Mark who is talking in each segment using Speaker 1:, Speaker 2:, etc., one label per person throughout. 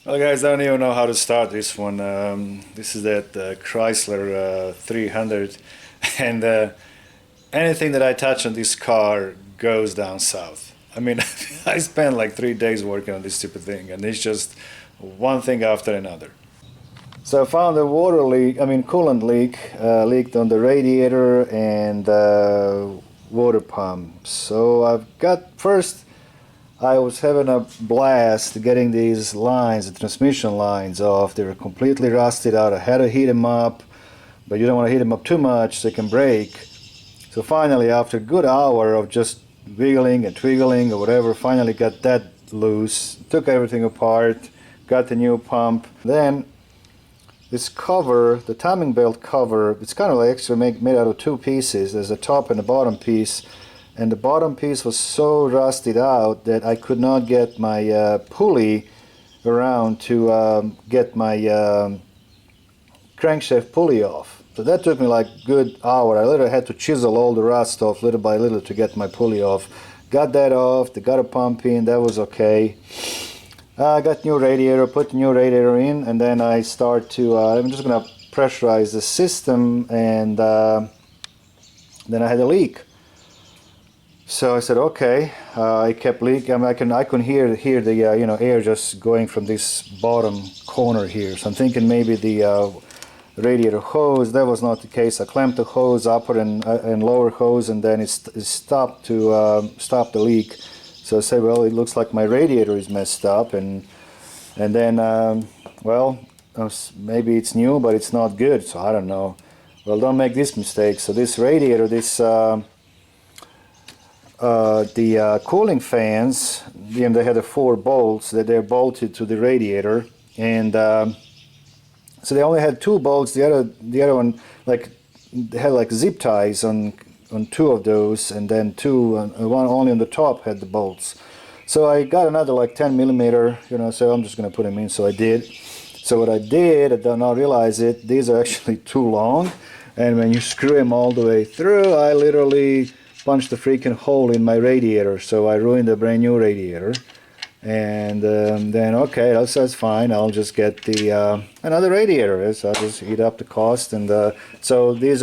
Speaker 1: Well, guys, I don't even know how to start this one. This is that Chrysler 300, and anything that I touch on this car goes down south. I mean, I spent like 3 days working on this stupid thing, and it's just one thing after another. So I found a water leak, I mean coolant leak, leaked on the radiator and water pump. So I've got first. I was having a blast getting these lines, the transmission lines off. They were completely rusted out. I had to heat them up, but you don't want to heat them up too much so they can break. So finally, after a good hour of just wiggling and twiggling or whatever, finally got that loose, took everything apart, got the new pump. Then this cover, the timing belt cover, it's kind of like actually made out of two pieces. There's a top and a bottom piece. And the bottom piece was so rusted out that I could not get my pulley around to get my crankshaft pulley off. So that took me like a good hour. I literally had to chisel all the rust off little by little to get my pulley off. Got that off, got a pump in, that was okay. I got new radiator, put the new radiator in, and then I start to, I'm just gonna pressurize the system, and then I had a leak. So I said, okay. I kept leaking. I mean, I can hear the air just going from this bottom corner here. So I'm thinking maybe the radiator hose. That was not the case. I clamped the hose, upper and lower hose, and then it stopped to stop the leak. So I said, well, it looks like my radiator is messed up, and then well, maybe it's new, but it's not good. So I don't know. Well, don't make this mistake. So this radiator, the cooling fans, they had the 4 bolts that they're bolted to the radiator, and so they only had 2 bolts. The other one, like, they had like zip ties on 2 of those, and then 2, one only on the top had the bolts. So I got another like 10 millimeter, so I'm just gonna put them in. So I did. So what I did, I did not realize it, these are actually too long, and when you screw them all the way through, I literally punched the freaking hole in my radiator, so I ruined a brand new radiator. And then okay, that's fine. I'll just get the another radiator. So I'll just eat up the cost. And so they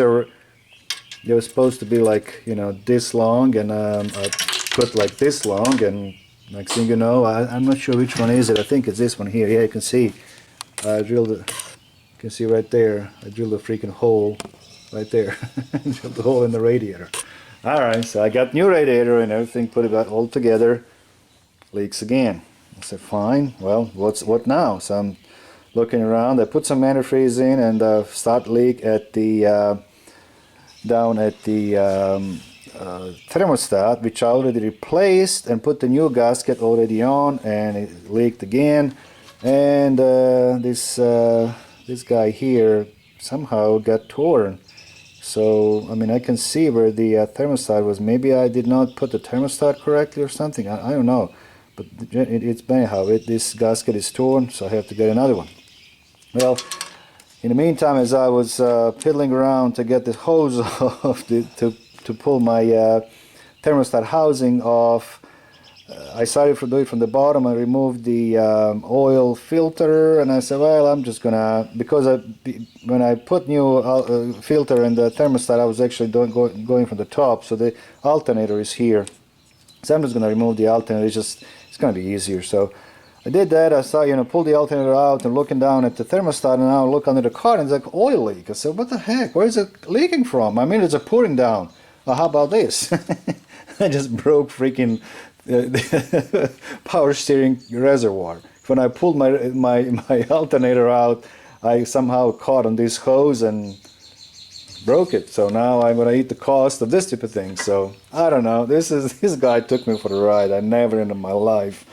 Speaker 1: were supposed to be like this long, and I put like this long, and next thing you know, I'm not sure which one is it. I think it's this one here. Yeah, you can see I drilled it. You can see right there. I drilled a freaking hole right there. Drilled the hole in the radiator. Alright, so I got new radiator and everything, put it back all together. Leaks again. I said, fine, well, what now? So I'm looking around. I put some antifreeze in, and start leak at the down at the thermostat, which I already replaced and put the new gasket already on, and it leaked again. And this guy here somehow got torn. So, I mean, I can see where the thermostat was. Maybe I did not put the thermostat correctly or something. I don't know. But it's anyhow, this gasket is torn, so I have to get another one. Well, in the meantime, as I was fiddling around to get the hose off, to pull my thermostat housing off, I started to do it from the bottom. I removed the oil filter, and I said, well, I'm just gonna, because when I put new filter in the thermostat, I was actually going from the top, so the alternator is here. So I'm just gonna remove the alternator. It's gonna be easier. So I did that. I saw, pulled the alternator out and looking down at the thermostat, and now I look under the car, and it's like oil leak. I said, what the heck? Where is it leaking from? I mean, it's pouring down. Well, how about this? I just broke freaking the power steering reservoir. When I pulled my alternator out, I somehow caught on this hose and broke it. So now I'm gonna eat the cost of this type of thing. So I don't know. This guy took me for the ride. I never in my life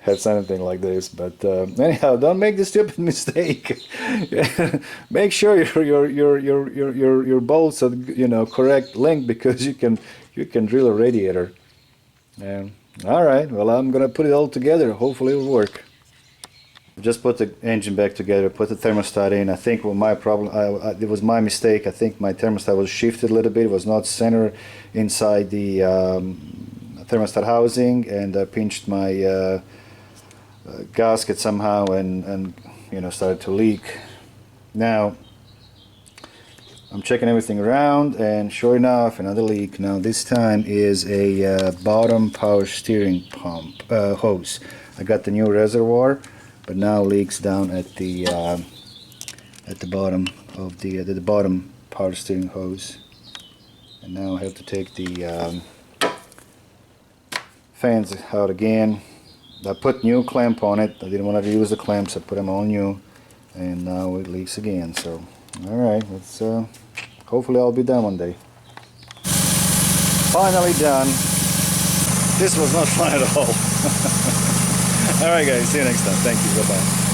Speaker 1: had something like this. But anyhow, don't make this stupid mistake. Make sure your bolts are correct length, because you can drill a radiator. Alright, well, I'm gonna put it all together. Hopefully it will work. Just put the engine back together, put the thermostat in. I think my problem, it was my mistake. I think my thermostat was shifted a little bit. It was not centered inside the thermostat housing, and I pinched my gasket somehow and you know, started to leak. Now I'm checking everything around, and sure enough, another leak. Now this time is a bottom power steering pump hose. I got the new reservoir, but now leaks down at the bottom of the bottom power steering hose. And now I have to take the fans out again. I put new clamp on it. I didn't want to use the clamps. I put them all new, and now it leaks again. So, all right, let's. Hopefully, I'll be done one day. Finally done. This was not fun at all. All right, guys. See you next time. Thank you. Bye bye.